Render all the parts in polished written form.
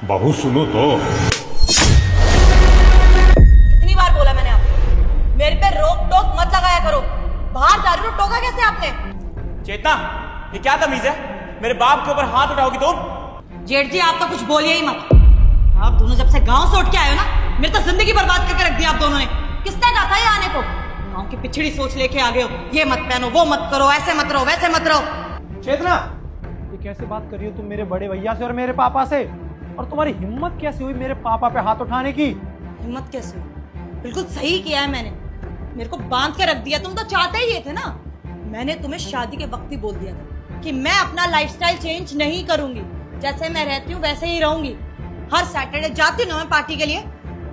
बहू सुनो तो। कितनी बार बोला मैंने आपको, मेरे पे रोक टोक मत लगाया करो। बाहर जा रही हो, टोका कैसे आपने? चेतना, ये क्या तमीज है? मेरे बाप के ऊपर हाथ उठाओगी तुम? जेठ जी, आप तो कुछ बोलिए ही मत। आप दोनों जब से गांव से उठ के आए हो ना, मेरी तो जिंदगी बर्बाद करके रख दी आप दोनों ने। किसने कहा था ये आने को? गांव की पिछड़ी सोच लेके आ गए हो, ये मत पहनो, वो मत करो, ऐसे मत रहो, वैसे मत रहो। चेतना, ये कैसे बात कर रही हो तुम मेरे बड़े भैया से और मेरे पापा से? और तुम्हारी हिम्मत कैसे हुई मेरे पापा पे हाथ उठाने की? हिम्मत कैसे हुई? बिल्कुल सही किया है मैंने, मेरे को बांध के रख दिया। तुम तो चाहते ही ये थे ना। मैंने तुम्हें शादी के वक्त ही बोल दिया था कि मैं अपना लाइफस्टाइल चेंज नहीं करूंगी, जैसे मैं रहती हूँ वैसे ही रहूंगी। हर सैटरडे जाती हूँ मैं पार्टी के लिए,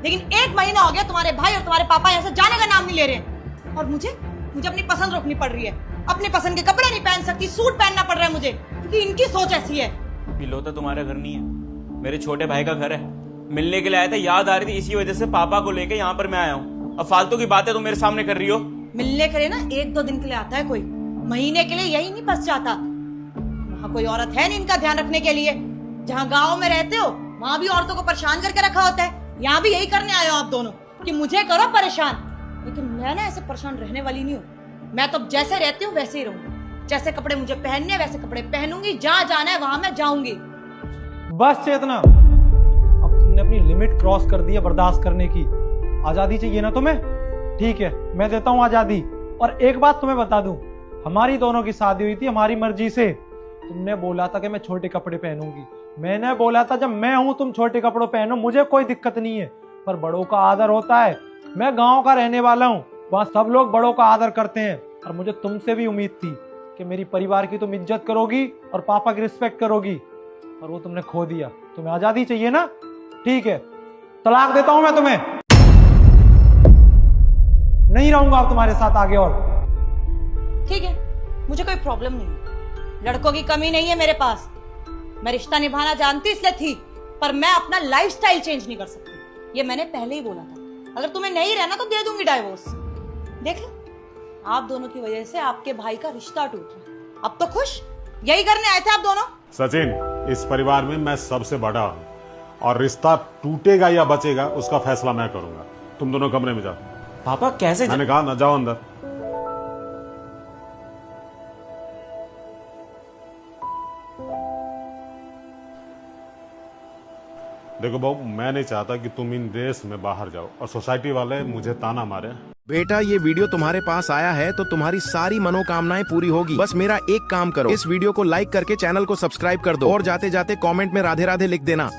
लेकिन 1 महीना हो गया तुम्हारे भाई और तुम्हारे पापा यहाँ से जाने का नाम नहीं ले रहे। और मुझे अपनी पसंद रोकनी पड़ रही है। अपनी पसंद के कपड़े नहीं पहन सकती, सूट पहनना पड़ रहा है मुझे, क्योंकि इनकी सोच ऐसी है। बिलोता तुम्हारा घर नहीं है, मेरे छोटे भाई का घर है। मिलने के लिए आया था, याद आ रही थी, इसी वजह से पापा को लेके यहाँ पर मैं आया हूँ। अब फालतू की बातें तुम मेरे सामने कर रही हो। मिलने के लिए ना 1-2 दिन के लिए आता है कोई, महीने के लिए यही नहीं बस जाता। वहाँ कोई औरत है नहीं इनका ध्यान रखने के लिए। जहाँ गाँव में रहते हो वहाँ भी औरतों को परेशान करके रखा होता है। यहाँ भी यही करने आए हो आप दोनों कि मुझे करो परेशान। लेकिन मैं ना ऐसे परेशान रहने वाली नहीं हूँ। मैं तो जैसे रहती हूँ वैसे ही रहूंगी। जैसे कपड़े मुझे पहनने वैसे कपड़े पहनूंगी, जहाँ जाना है वहां मैं जाऊंगी। बस चेतना, अब तुमने अपनी लिमिट क्रॉस कर दी है बर्दाश्त करने की। आजादी चाहिए ना तुम्हें? ठीक है, मैं देता हूँ आजादी। और एक बात तुम्हें बता दूं, हमारी दोनों की शादी हुई थी हमारी मर्जी से। तुमने बोला था कि मैं छोटे कपड़े पहनूंगी, मैंने बोला था जब मैं हूं तुम छोटे कपड़े पहनो, मुझे कोई दिक्कत नहीं है। पर बड़ों का आदर होता है। मैं गांव का रहने वाला हूं, वहां सब लोग बड़ों का आदर करते हैं। और मुझे तुमसे भी उम्मीद थी कि मेरी परिवार की तुम इज्जत करोगी और पापा की रिस्पेक्ट करोगी, और वो तुमने खो दिया। तुम्हें आजादी चाहिए ना? ठीक है, तलाक देता हूं मैं तुम्हें। नहीं रहूंगा अब तुम्हारे साथ आगे। और ठीक है, मुझे कोई प्रॉब्लम नहीं है, लड़कों की कमी नहीं है मेरे पास। मैं रिश्ता निभाना जानती इसलिए थी, पर मैं अपना लाइफस्टाइल चेंज नहीं कर सकती। ये मैंने पहले ही बोला था। अगर तुम्हें नहीं रहना तो दे दूंगी डाइवोर्स। देख, आप दोनों की वजह से आपके भाई का रिश्ता टूट रहा। अब तो खुश? यही करने आए थे आप दोनों? सचिन, इस परिवार में मैं सबसे बड़ा हूँ, और रिश्ता टूटेगा या बचेगा उसका फैसला मैं करूंगा। तुम दोनों कमरे में जाओ। पापा कैसे? मैंने कहा ना, जाओ अंदर। देखो बहू, मैं नहीं चाहता कि तुम इन रेस में बाहर जाओ और सोसाइटी वाले मुझे ताना मारे। बेटा, ये वीडियो तुम्हारे पास आया है तो तुम्हारी सारी मनोकामनाएं पूरी होगी। बस मेरा एक काम करो, इस वीडियो को लाइक करके चैनल को सब्सक्राइब कर दो और जाते जाते कमेंट में राधे राधे लिख देना।